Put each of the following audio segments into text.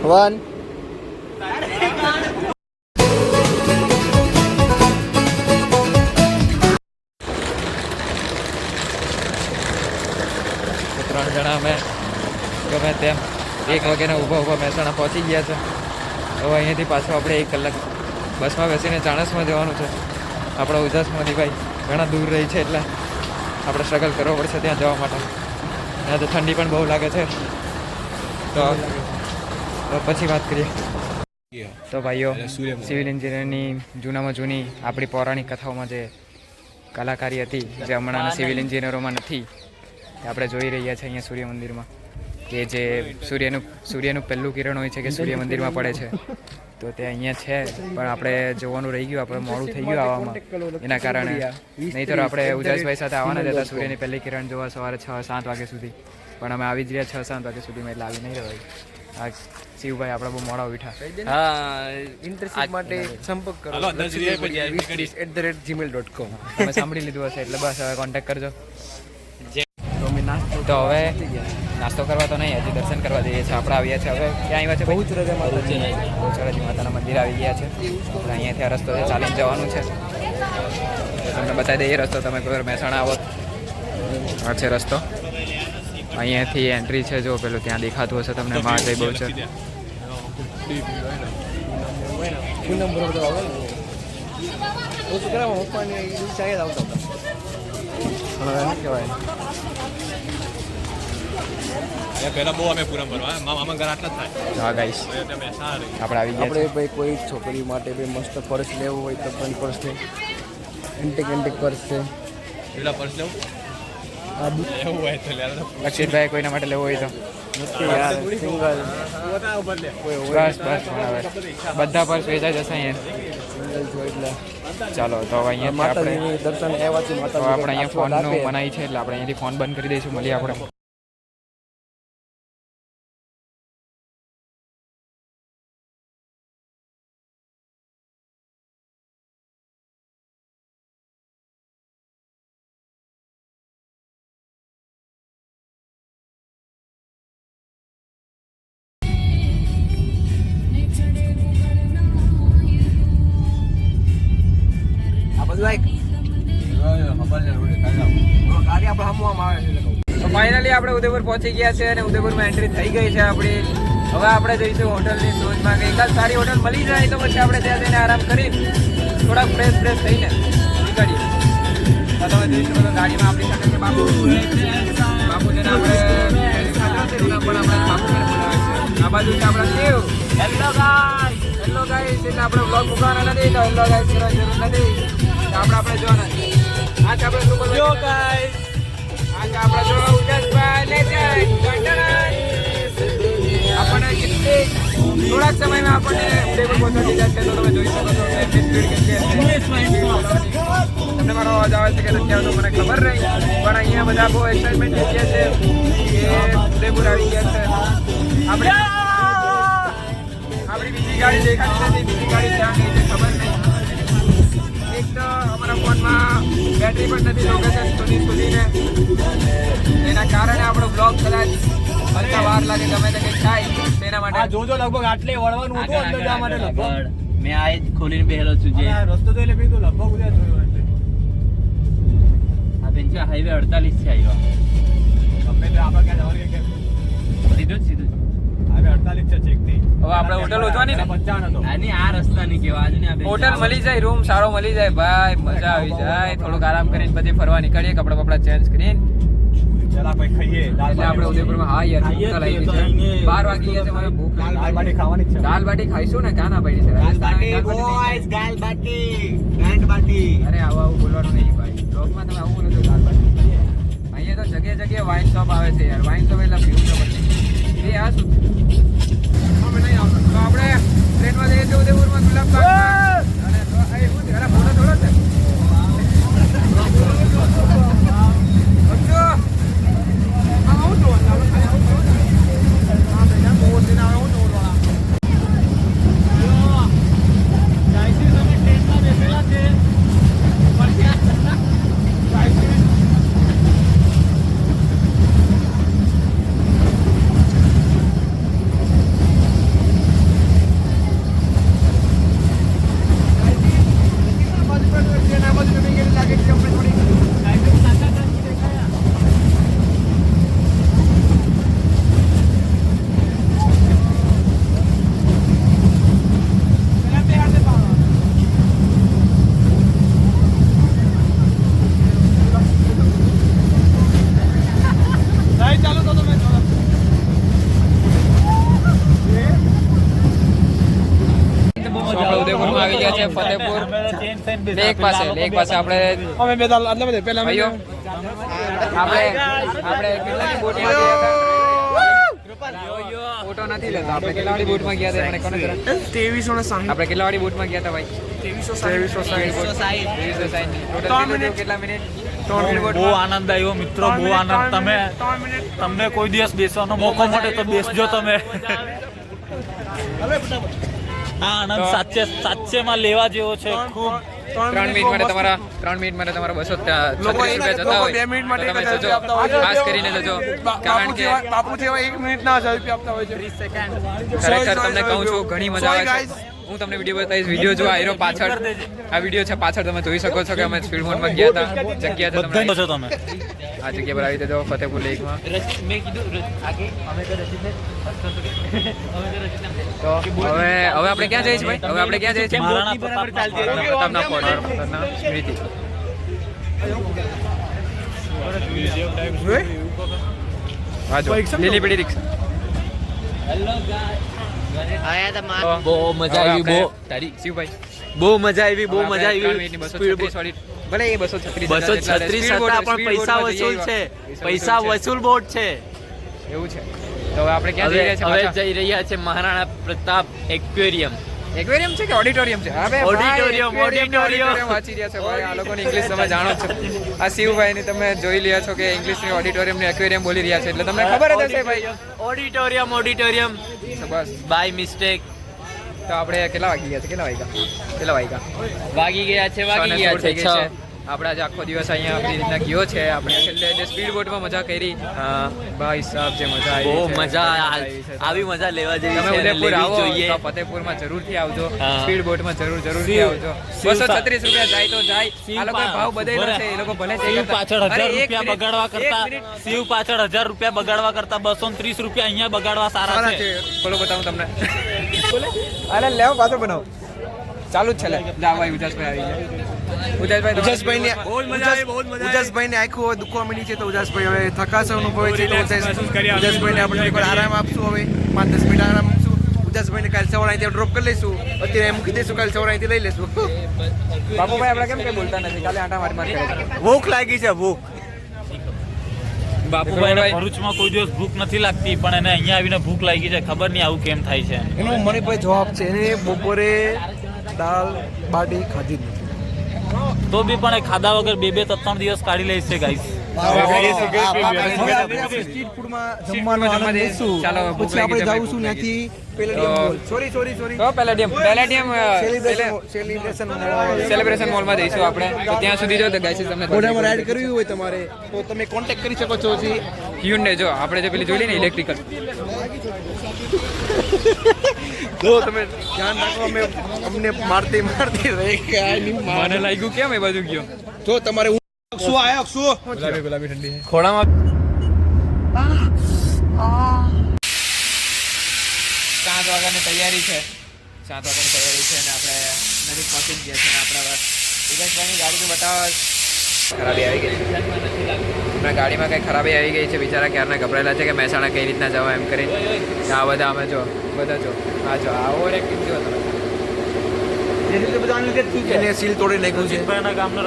1 3 જણા અમે ગમે તેમ 1 વાગ્યાના ઊભા મહેસાણા પહોંચી ગયા છે. હવે અહીંયાથી પાછું આપણે 1 કલાક બસમાં બેસીને ચાણસમાં જવાનું છે. આપણા ઉજાસમાંથી ભાઈ ઘણા દૂર રહી છે એટલે આપણે સ્ટ્રગલ કરવો પડશે ત્યાં જવા માટે. ત્યાં તો ઠંડી પણ બહુ લાગે છે. તો પછી વાત કરીએ. તો ભાઈઓ, સિવિલ એન્જિનિયરની જૂનામાં જૂની આપણી પૌરાણિક કથાઓમાં જે કલાકારી હતી જે હમણાંના સિવિલ એન્જિનિયરોમાં નથી, તે આપણે જોઈ રહ્યા છીએ અહીંયા સૂર્ય મંદિરમાં, કે જે સૂર્યનું પહેલું કિરણ હોય છે કે સૂર્ય મંદિરમાં પડે છે. તો તે અહીંયા છે, પણ આપણે જોવાનું રહી ગયું, આપણે મોડું થઈ ગયું આવવામાં. એના કારણે નહીં તો આપણે ઉજાસભાઈ સાથે આવવાના જ હતા સૂર્યની પહેલી કિરણ જોવા સવારે 6-7 વાગ્યા સુધી, પણ અમે આવી જ રહ્યા 6-7 વાગ્યા સુધીમાં, એટલે આવી નહીં રહેવાય. આ શિવભાઈ આપણે બહુ મોડા ઉઠા. હા, ઇન્ટરશીપ માટે સંપર્ક કરો @gmail.com. તમે સાંભળી લીધું હશે એટલે બસ હવે કોન્ટેક્ટ કરજો. તો હવે નાસ્તો કરવા તો નહીં, હજી દર્શન કરવા જઈએ છીએ. આપણે આવ્યા છે હવે ક્યાં આવ્યા છે? બહુચરાજી માતાના મંદિર આવી ગયા છે. આપણે અહીંયાથી આ રસ્તો ચાલીને જવાનું છે. તમને બતાવી દઈએ રસ્તો. તમે કોઈ મહેસાણા આવો આ છે રસ્તો. અહીંયાથી એન્ટ્રી છે, જો પેલું ત્યાં દેખાતું હશે તમને મહાજય બહુચર. પહેલા બહુ અમે પૂરમ ભરવા મામા ઘર આટલા જ થાય. હા ગાઈસ, આપણે આવી ગયા. આપણે ભાઈ કોઈ છોકરી માટે ભાઈ મસ્ત પર્સ લેવું હોય તો પણ પર્સ છે, એન્ટિક પર્સ છે. પેલા પર્સ લેવું એવું હોય તો લે. લક્ષિતભાઈ કોઈના માટે લેવું હોય તો સિંગલ બસ બધા પર્સ વેચાઈ જશે અહીંયા. સિંગલ છો એટલે ચાલો તો હવે અહીંયા આપણે દર્શન આવ્યા છે. આપણે અહીંયા ફોનનું મનાઈ છે એટલે આપણે અહીંયાથી ફોન બંધ કરી દઈશું. મળીએ આપણે. ફાઇનલી આપણે ઉદયપુર પહોંચી ગયા છે અને ઉદયપુરમાં એન્ટ્રી થઈ ગઈ છે આપણી. હવે આપણે જઈશું હોટલની શોધમાં. કે એકાદ સારી હોટલ મળી જાય તો પછી આપણે ત્યાં જઈને આરામ કરી થોડાક ફ્રેશ થઈને નીકળીએ. તો તમે જોઈ શકો ગાડીમાં આપણી સાથે છે બાપુ. બાપુજીને આપણે આ બાજુ છે આપણા શિવ. હેલો ગાઈસ, એટલે આપણે બ્લોગ મૂકવાના નથી તો હેલો ગાઈસ કરવાની જરૂર નથી. આપણે જોવાના છે. આ આપણે શું બોલવું ગાઈસ? આપણે જો ઉજાસભાઈ લે જાય આપણને થોડાક સમયમાં આપણને ઉદયપુર પહોંચાડી જશે. તો તમે જોઈ શકો છો તમને મારો અવાજ આવે છે કે નથી આવતો મને ખબર નહીં, પણ અહીંયા બધા બહુ એક્સાઇટમેન્ટ થઈ ગયા છે કે ઉદયપુર આવી ગયા છે. આપણી બીજી ગાડી દેખાતી નથી, બીજી ગાડી ક્યાં ગઈ છે ખબર નહીં. એક તો અમારા ફોનમાં બેટરી પણ નથી લોકેશન શોધીને, એના કારણે આપણો બ્લોગ કદાચ હલકા વાર લાગે, ગમે તે કંઈક થાય તેના માટે. જોજો લગભગ આટલે વળવાનું હતું અંદર જવા માટે. લગભગ મેં આ જ ખોલીને બેહેલો છું. જે રસ્તો તો એટલે મેં તો લગભગ ઉદ્યા જોયો એટલે આ બેન છે હાઈવે 48 છે આવ્યા. ગમે તે આપણે ક્યાં જવાનું કે સીધું જ હવે 48 છે ચેકથી. હવે આપણે હોટલ ઉતવાની ને 55 હતો. આની આ રસ્તા ની કેવા આજની આ હોટલ મળી જાય, રૂમ સારો મળી જાય ભાઈ, મજા આવી જાય. થોડુંક આરામ કરીને પછી ફરવા નીકળીએ, કપડા બપડા ચેન્જ કરીને. ચલા ભાઈ ખાઈએ. એટલે આપણે ઉદયપુરમાં હા યાર ભૂખ તો લાગી છે. 12 વાગી ગયા છે, મને ભૂખ દાલ બાટી ખાવાની છે. દાલ બાટી ખાઈશું ને, કાના પડી છે દાલ બાટી ગાંઠ બાટી. અરે આવું બોલવાનું નહીં ભાઈ, બ્લોગમાં તમે આવું બોલો છો દાલ બાટી. અહીંયા તો જગ્યાએ વાઇન શોપ આવે છે યાર. વાઇન શોપ એટલે પીવું તો પછી એ આ શું અમે નહીં આવતો. તો આપણે ટ્રેનમાં જઈએ છીએ ઉદયપુરમાં ગુલાબબાગમાં. અને શું છે અરે ફોટો થોડો છે છે ફતેપુર લેક પાસે આપણે અમે બે દાલ એટલે બધે પહેલા ભાઈઓ આપણે કેટલાની બોટમાં ગયા હતા ફોટો નથી લેતા આપણે કેટલાવાળી બોટમાં ગયા હતા મને કોને જરા 2360 આપણે કેટલાવાળી બોટમાં ગયા હતા ભાઈ 2360 ટોટલ કેટલા મિનિટ બહુ આનંદ આવ્યો મિત્રો, બહુ આનંદ. તમને કોઈ દિવસ બેસવાનો મોકો મળે તો બેસજો તમે. આ આનંદ સાચે માં લેવા જેવો છે. ખૂબ 3 મિનિટ માટે તમારા 236 રૂપિયા જતા હોય 2 મિનિટ માટે તો તમે જજો, ખાસ કરીને જજો, કારણ કે બાપુ જેવા 1 મિનિટ ના 1000 રૂપિયા આપતા હોય છે. ખરેખર તમને કહું છું ઘણી મજા આવે છે. હું તમને વિડીયો બતાવીશ. વિડીયો જો આયરો પાછળ આ વિડીયો છે, પાછળ તમે જોઈ શકો છો કે અમે સ્પીડ મોડમાં ગયા હતા. જગ્યા તો તમને બધા છો તમે. આ જગ્યા પર આવી રીતે જો ફતેપુર લેકમાં. મેં કીધું આગે અમે તો રસીદને તો હવે આપણે ક્યાં જઈએ છીએ ભાઈ? હવે આપણે ક્યાં જઈએ છીએ? મહારાણા પ્રતાપના ફોર્ટ, સ્મૃતિ. હા જો લીલી પીળી રિક્ષા. બહુ મજા આવી, બહુ તારી શિવભાઈ બહુ મજા આવી, બહુ મજા આવી. ભલે એ 236 હતા પણ પૈસા વસૂલ છે, પૈસા વસૂલ બોટ છે. એવું છે. તો હવે આપણે ક્યાં જઈ રહ્યા છીએ? હવે જઈ રહ્યા છે મહારાણા પ્રતાપ એક્વેરિયમ. એક્વેરિયમ છે કે ઓડિટોરિયમ છે? હા ભાઈ, ઓડિટોરિયમ વાંચી રહ્યા છો ભાઈ. આ લોકોની ઇંગ્લિશ તમે જાણો છો. આ શિવભાઈ ની તમે જોઈ રહ્યા છો કે ઇંગ્લિશ ની ઓડિટોરિયમ ની એક્વેરિયમ બોલી રહ્યા છે, એટલે તમને ખબર જ હશે ભાઈ. ઓડિટોરિયમ બસ બાય મિસ્ટેક. તો આપણે કેટલા વાગી ગયા છે? વાગી ગયા છે. આપણે આજે આખો દિવસ અહીંયા આપણી રીતના ગયો છે. આપણે છેલ્લે જે સ્પીડ બોટમાં મજા કરી, ભાઈ સાહેબ જે મજા આવી, બહુ છે, મજા આવી છે. આવી મજા લેવા જેવી તમે છે, ઉદયપુર લેવી આવો જોઈએ. તો ફતેપુરમાં જરૂરથી આવજો. હા. સ્પીડ બોટમાં જરૂરથી આવજો. 236 રૂપિયા જાય તો જાય. આ લોકો ભાવ બદલ્યો છે, એ લોકો ભલે તે શિવ કરતા. પાછળ 1000 અરે, એક રૂપિયા મિનિટ, બગાડવા કરતા એક મિનિટ. શિવ પાછળ 1000 રૂપિયા બગાડવા કરતા 230 રૂપિયા અહીંયા બગાડવા સારા સારા છે. છે. બોલો બતાવું તમને. અરે લેવો પાછો બનાવો. ચાલુ જ છે લે. જા ભાઈ ઉજાસભાઈ આવી ગયા. ઉજાસભાઈને આખું દુખવા મળી છે, તો ઉજાસભાઈ હવે થકાશ અનુભવે છે, તો ઉજાસભાઈને આપણે થોડીક વાર આરામ આપશું. હવે 5-10 મિનિટ આરામ આપશું. ઉજાસભાઈને કાલે સવારે અહીંથી ડ્રોપ કરી લઈશું. અત્યારે મૂકી દઈશું, કાલે સવારે અહીંથી લઈ લઈશું. બાપુભાઈ આપણે કેમ કઈ બોલતા નથી? કાલે આંટા મારી કરે છે. ભૂખ લાગી છે, ભૂખ. બાપુભાઈ ભરૂચમાં કોઈ દિવસ ભૂખ નથી લાગતી, પણ એને અહીંયા આવીને ભૂખ લાગી છે. ખબર નહીં આવું કેમ થાય છે. એનો મને કોઈ જવાબ છે. એને બપોરે દાળ બાટી ખાધી જ નથી. તો બી પણ એ ખાધા વગર 2-3 દિવસ કાઢી લે છે ગાઈસ. સ્ટ્રીટ ફૂડમાં જમવાનો આનંદ લઈશું. ચાલો, પછી આપણે જાઉશું ત્યાંથી સોરી તો પેલેડિયમ સેલિબ્રેશન મોલમાં જઈશું આપણે. તો ત્યાં સુધી જો ગાઈસ તમને મોઢામાં રાઈડ કરવી હોય તમારે તો તમે કોન્ટેક્ટ કરી શકો છો. Hyundai જો આપણે જે પેલી જોઈ લઈએ ને ઇલેક્ટ્રિકલ, જો તમે ધ્યાન રાખો, અમને મારતી રહી ગયા. મને લાગ્યું કેમ એ બાજુ ગયો. જો તમારે શું આયો શું ગુલાબી ઠંડી ખોડામાં 7 વાગ્યાની તૈયારી છે. 7 વાગ્યાની તૈયારી છે અને આપણે નજીક પહોંચી જ ગયા છે. આપણા વિકાસભાઈની ગાડી તો બતાવવા ખરાબી આવી ગઈ છે. આપણા ગાડીમાં કંઈ ખરાબી આવી ગઈ છે. બિચારા ક્યારના ગભરાયેલા છે કે મહેસાણા કઈ રીતના જવા એમ કરી. આ બધા અમે જો બધા જો આ જો આવો રેક્ટિંગ જો તમે એને સીલ તોડી નાખ્યું છે. રચિતભાઈના ગામનો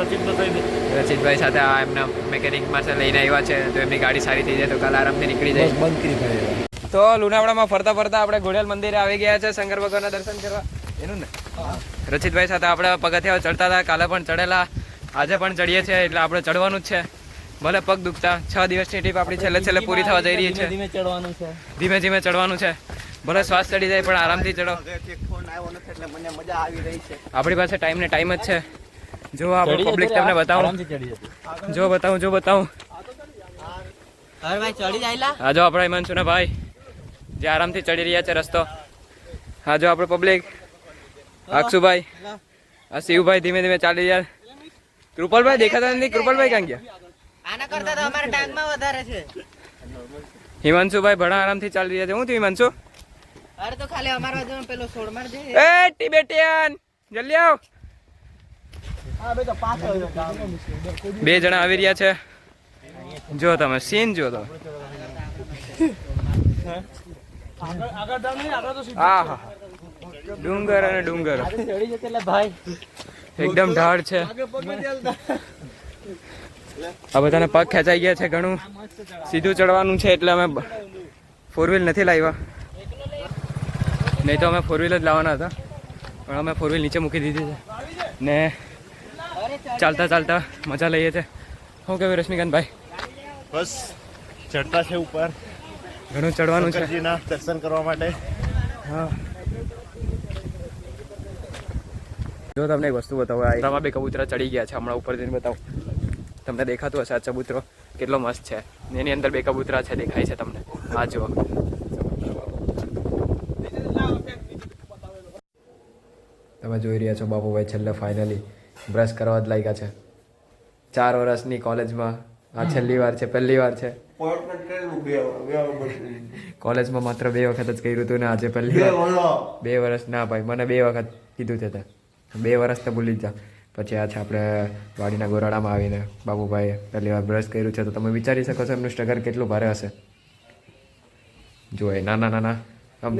રચિતભાઈ સાથે આ એમના મેકેનિકમાં લઈને આવ્યા છે, તો એમની ગાડી સારી થઈ જાય તો કાલે આરામથી નીકળી જાય. બંધ કરી ભાઈ. તો લુણાવાડામાં ફરતા આપણે ઘોડિયાલ મંદિરે આવી ગયા છે શંકર ભગવાનના દર્શન કરવા. એનું ને રચિતભાઈ સાથે આપણે પગથિયા ચડતા હતા, કાલે પણ ચડેલા, આજે પણ ચડીએ છીએ, એટલે આપણે ચડવાનું જ છે. ભલે પગ દુખતા. 6 દિવસની ટ્રીપ આપણી છેલ્લે પૂરી થવા જઈ રહી છે. ધીમે ધીમે ચડવાનું છે. ભલે શ્વાસ ચડી જાય પણ આરામથી ચડો. આપણી પાસે ટાઈમ જ છે. જો આપણું પબ્લિક તમને બતાવું, જો બતાવું. હા જો આપણા હિમાંશુના ભાઈ જે આરામથી ચડી રહ્યા છે રસ્તો. હા જો આપણું પબ્લિક, અક્ષુભાઈ, આ શિવભાઈ ધીમે ધીમે ચાલી રહ્યા. કૃપાલભાઈ દેખાતા નથી. કૃપાલભાઈ ક્યાં ગયા? આના કરતા તો અમારા ટાંગમાં વધારે છે. હિમાંશુભાઈ ભણા આરામથી ચાલી રહ્યા છે. હું થયું હિમાંશુ? અરે તો ખાલી અમારા બાજુમાં પેલો સોડ માર દે. એ ટિબેટિયન જલ્દી આવ. 2 જણા આવી રહ્યા છે. જો તમે સીન જો તો. હા ડુંગર અને ડુંગર એકદમ ઢાળ છે. આ બધાને પગ ખેંચાઈ ગયા છે ઘણું. સીધું ચડવાનું છે એટલે અમે ફોર વ્હીલ નથી લાવ્યા, નહીં તો અમે ફોર વ્હીલ જ લાવવાના હતા, પણ અમે ફોર વ્હીલ નીચે મૂકી દીધી છે ને ચાલતા ચાલતા મજા લઈએ છીએ. શું કહેવું રશ્મિકાંતભાઈ? બસ ચડતા છે ઉપર, ઘણું ચડવાનું છે. શંકરજીના દર્શન કરવા માટે. હા, જો તમને એક વસ્તુ બતાવો, આમાં બે કબૂતરા ચડી ગયા છે. હમણાં ઉપર જઈને બતાવું, તમને દેખાતું હશે. આ ચબૂતરો કેટલો મસ્ત છે. એની અંદર બે કબૂતરા છે, દેખાય છે તમને? આ જુઓ. તમે જોઈ રહ્યા છો બાપુભાઈ છેલ્લે ફાઇનલી બ્રશ કરવા જ લાગ્યા છે. 4 વર્ષની કોલેજમાં આ છેલ્લી વાર છે, પહેલી વાર છે. કોલેજમાં માત્ર 2 વખત જ કર્યું હતું ને આજે પહેલી વાર. 2 વર્ષ ના ભાઈ, મને 2 વખત કીધું છે. 2 વર્ષ તો ભૂલી જ જા. પછી આ છે આપણે વાડીના ગોરાડામાં આવીને બાબુભાઈએ પહેલી વાર બ્રશ કર્યું છે, તો તમે વિચારી શકો છો એમનું સ્ટ્રગલ કેટલું ભારે હશે. જો એ નાના નાના આમ